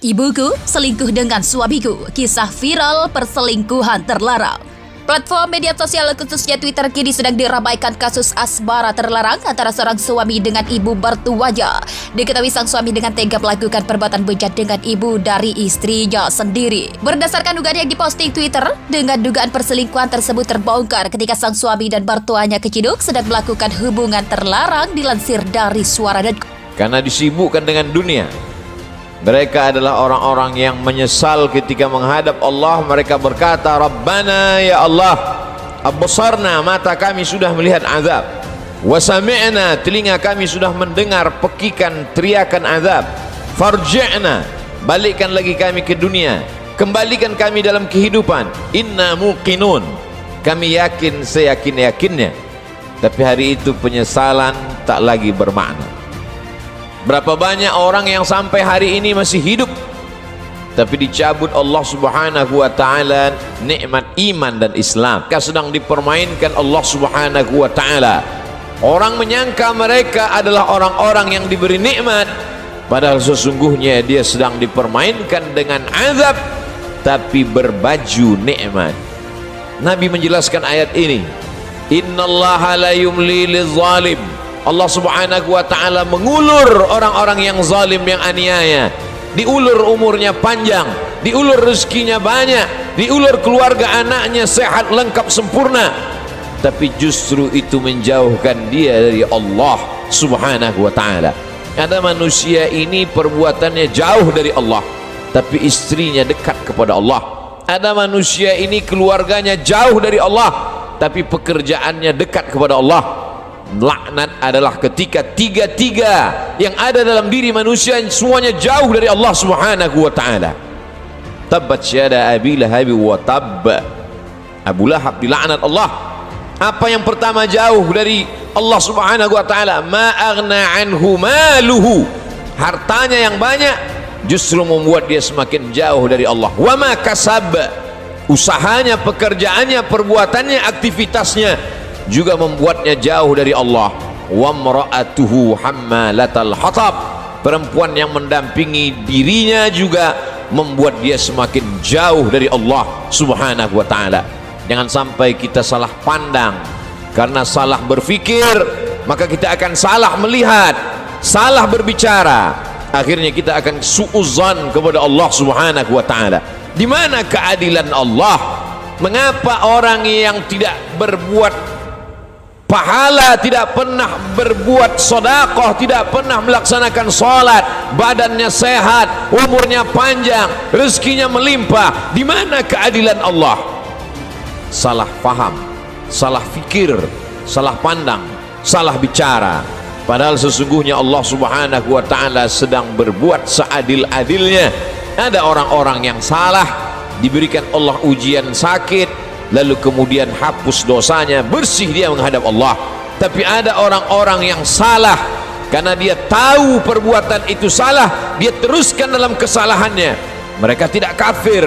Ibuku selingkuh dengan suamiku, kisah viral perselingkuhan terlarang. Platform media sosial khususnya Twitter kini sedang diramaikan kasus asmara terlarang antara seorang suami dengan ibu mertuanya. Diketahui sang suami dengan tega melakukan perbuatan bejat dengan ibu dari istrinya sendiri. Berdasarkan unggahan yang diposting Twitter, dengan dugaan perselingkuhan tersebut terbongkar ketika sang suami dan mertuanya keciduk sedang melakukan hubungan terlarang dilansir dari Suara.com. Karena disibukkan dengan dunia, mereka adalah orang-orang yang menyesal ketika menghadap Allah. Mereka berkata, Rabbana ya Allah, absarna, mata kami sudah melihat azab, wa sami'na, telinga kami sudah mendengar pekikan teriakan azab, farji'na, balikkan lagi kami ke dunia, kembalikan kami dalam kehidupan, inna muqinun, kami yakin seyakin-yakinnya. Tapi hari itu penyesalan tak lagi bermakna. Berapa banyak orang yang sampai hari ini masih hidup, tapi dicabut Allah subhanahu wa ta'ala nikmat iman dan Islam. Sedang dipermainkan Allah subhanahu wa ta'ala. Orang menyangka mereka adalah orang-orang yang diberi nikmat, padahal sesungguhnya dia sedang dipermainkan dengan azab, tapi berbaju nikmat. Nabi menjelaskan ayat ini, innallaha la yumli lizalim. Allah subhanahu wa ta'ala mengulur orang-orang yang zalim, yang aniaya. Diulur umurnya panjang, diulur rezekinya banyak, diulur keluarga anaknya sehat lengkap sempurna, tapi justru itu menjauhkan dia dari Allah subhanahu wa ta'ala. Ada manusia ini perbuatannya jauh dari Allah, tapi istrinya dekat kepada Allah. Ada manusia ini keluarganya jauh dari Allah, tapi pekerjaannya dekat kepada Allah. Laknat adalah ketika tiga-tiga yang ada dalam diri manusia semuanya jauh dari Allah subhanahu wa ta'ala. Tabbat syada Abi Lahab wa tab. Abu Lahab dilaknat Allah. Apa yang pertama jauh dari Allah subhanahu wa ta'ala? Ma aghna anhu maluhu. Hartanya yang banyak justru membuat dia semakin jauh dari Allah. Wa ma kasab. Usahanya, pekerjaannya, perbuatannya, aktivitasnya juga membuatnya jauh dari Allah. Wa mra'atuhu hammalatal hatab. Perempuan yang mendampingi dirinya juga membuat dia semakin jauh dari Allah subhanahu wa ta'ala. Jangan sampai kita salah pandang. Karena salah berfikir, maka kita akan salah melihat, salah berbicara, akhirnya kita akan su'uzan kepada Allah subhanahu wa ta'ala. Di mana keadilan Allah? Mengapa orang yang tidak berbuat pahala, tidak pernah berbuat sedekah, tidak pernah melaksanakan salat, badannya sehat, umurnya panjang, rezekinya melimpah? Di mana keadilan Allah? Salah paham, salah fikir, salah pandang, salah bicara. Padahal sesungguhnya Allah subhanahu wa ta'ala sedang berbuat seadil-adilnya. Ada orang-orang yang salah, diberikan Allah ujian sakit, lalu kemudian hapus dosanya, bersih dia menghadap Allah. Tapi ada orang-orang yang salah, karena dia tahu perbuatan itu salah, dia teruskan dalam kesalahannya. Mereka tidak kafir,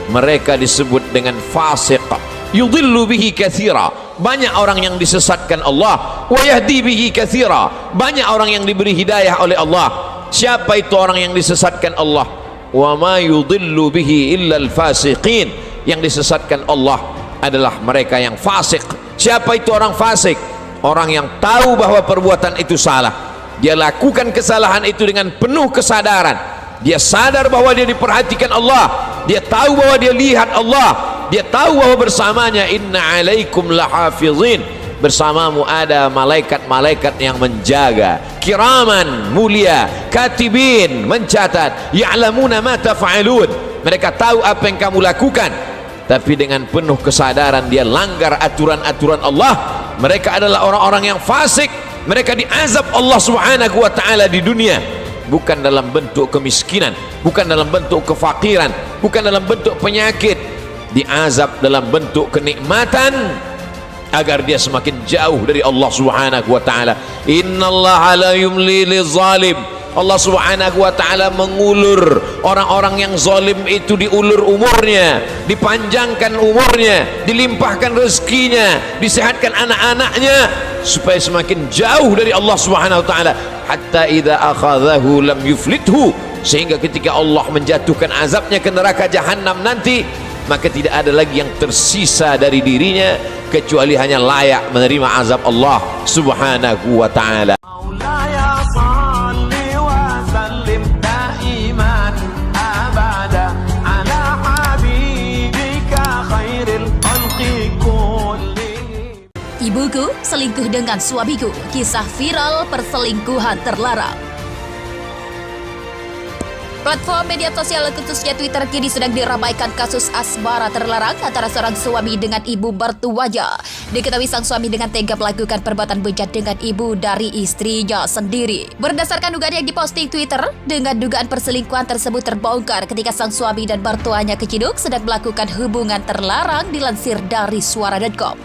mereka disebut dengan fasik. Yudhillu bihi katsira. Banyak orang yang disesatkan Allah, wa yahdi bihi katsira. Banyak orang yang diberi hidayah oleh Allah. Siapa itu orang yang disesatkan Allah? Wa ma yudhillu bihi illa al-fasiqin. Yang disesatkan Allah adalah mereka yang fasik. Siapa itu orang fasik? Orang yang tahu bahwa perbuatan itu salah, dia lakukan kesalahan itu dengan penuh kesadaran. Dia sadar bahwa dia diperhatikan Allah, dia tahu bahwa dia lihat Allah, dia tahu bahwa bersamanya inna alaikum lahafizin, bersamamu ada malaikat-malaikat yang menjaga, kiraman, mulia, katibin, mencatat, ya'lamuna ma taf'alun, mereka tahu apa yang kamu lakukan. Tapi dengan penuh kesadaran dia langgar aturan-aturan Allah. Mereka adalah orang-orang yang fasik. Mereka diazab Allah subhanahu wa ta'ala di dunia, bukan dalam bentuk kemiskinan, bukan dalam bentuk kefakiran, bukan dalam bentuk penyakit. Diazab dalam bentuk kenikmatan, agar dia semakin jauh dari Allah subhanahu wa ta'ala. Innallaha la yumli lizalim. Allah subhanahu wa ta'ala mengulur orang-orang yang zalim itu, diulur umurnya, dipanjangkan umurnya, dilimpahkan rezekinya, disehatkan anak-anaknya, supaya semakin jauh dari Allah subhanahu wa ta'ala. Hatta idza akhadhahu lam yuflithu, sehingga ketika Allah menjatuhkan azabnya ke neraka jahanam nanti, maka tidak ada lagi yang tersisa dari dirinya kecuali hanya layak menerima azab Allah subhanahu wa ta'ala. Ibuku selingkuh dengan suamiku, kisah viral perselingkuhan terlarang. Platform media sosial khususnya Twitter kini sedang diramaikan kasus asmara terlarang antara seorang suami dengan ibu mertuanya. Diketahui sang suami dengan tega melakukan perbuatan bejat dengan ibu dari istrinya sendiri. Berdasarkan dugaan yang diposting Twitter, dengan dugaan perselingkuhan tersebut terbongkar ketika sang suami dan mertuanya keciduk sedang melakukan hubungan terlarang, dilansir dari suara.com.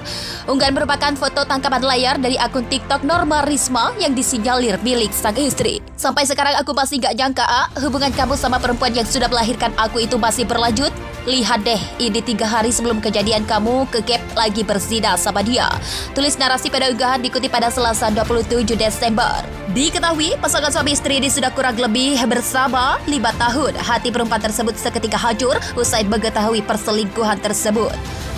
Unggahan merupakan foto tangkapan layar dari akun TikTok Norma Risma yang disinyalir milik sang istri. Sampai sekarang aku masih gak nyangka, hubungan kamu sama perempuan yang sudah melahirkan aku itu masih berlanjut. Lihat deh, ini 3 hari sebelum kejadian kamu kegep lagi berzina sama dia. Tulis narasi pada unggahan dikutip pada Selasa 27 Desember. Diketahui pasangan suami istri ini sudah kurang lebih bersama 5 tahun. Hati perempuan tersebut seketika hancur usai mengetahui perselingkuhan tersebut.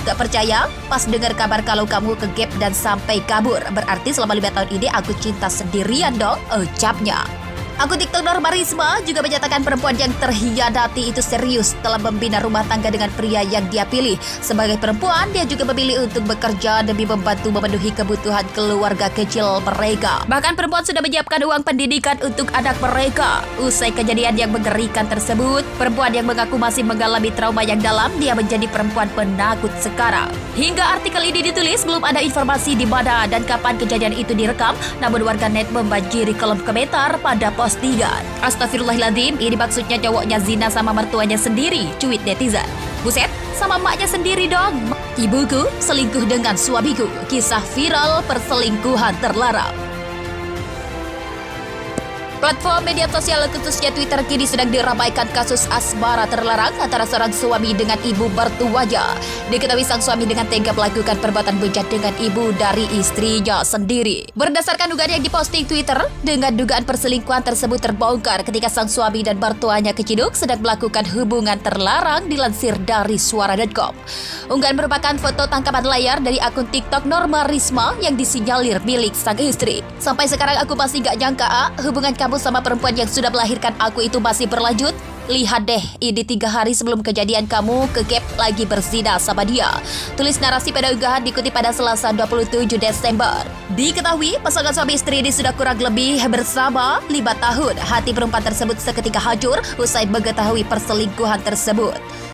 Gak percaya? Pas dengar kabar kalau kamu kegep dan sampai kabur, berarti selama 5 tahun ini aku cinta sendirian dong, ucapnya. Akun TikTok Norma Risma juga menyatakan perempuan yang terhianati itu serius telah membina rumah tangga dengan pria yang dia pilih. Sebagai perempuan, dia juga memilih untuk bekerja demi membantu memenuhi kebutuhan keluarga kecil mereka. Bahkan perempuan sudah menyiapkan uang pendidikan untuk anak mereka. Usai kejadian yang mengerikan tersebut, perempuan yang mengaku masih mengalami trauma yang dalam, dia menjadi perempuan penakut sekarang. Hingga artikel ini ditulis, belum ada informasi di mana dan kapan kejadian itu direkam, namun warganet membanjiri kolom komentar pada postingan. Astagfirullahaladzim, ini maksudnya cowoknya zina sama mertuanya sendiri, cuit netizen. Buset, sama maknya sendiri dong. Ibuku selingkuh dengan suamiku, kisah viral perselingkuhan terlarang. Platform media sosial khususnya Twitter kini sedang diramaikan kasus asmara terlarang antara seorang suami dengan ibu mertuanya. Diketahui sang suami dengan tega melakukan perbuatan bejat dengan ibu dari istrinya sendiri. Berdasarkan dugaan yang diposting Twitter, dengan dugaan perselingkuhan tersebut terbongkar ketika sang suami dan mertuanya keciduk sedang melakukan hubungan terlarang, dilansir dari suara.com. Unggahan merupakan foto tangkapan layar dari akun TikTok Norma Risma yang disinyalir milik sang istri. Sampai sekarang aku masih gak nyangka, hubungan kamu sama perempuan yang sudah melahirkan aku itu masih berlanjut. Lihat deh, ini 3 hari sebelum kejadian kamu kegep lagi berzina sama dia. Tulis narasi pada unggahan dikutip pada Selasa 27 Desember. Diketahui pasangan suami istri ini sudah kurang lebih bersama 5 tahun. Hati perempuan tersebut seketika hancur usai mengetahui perselingkuhan tersebut.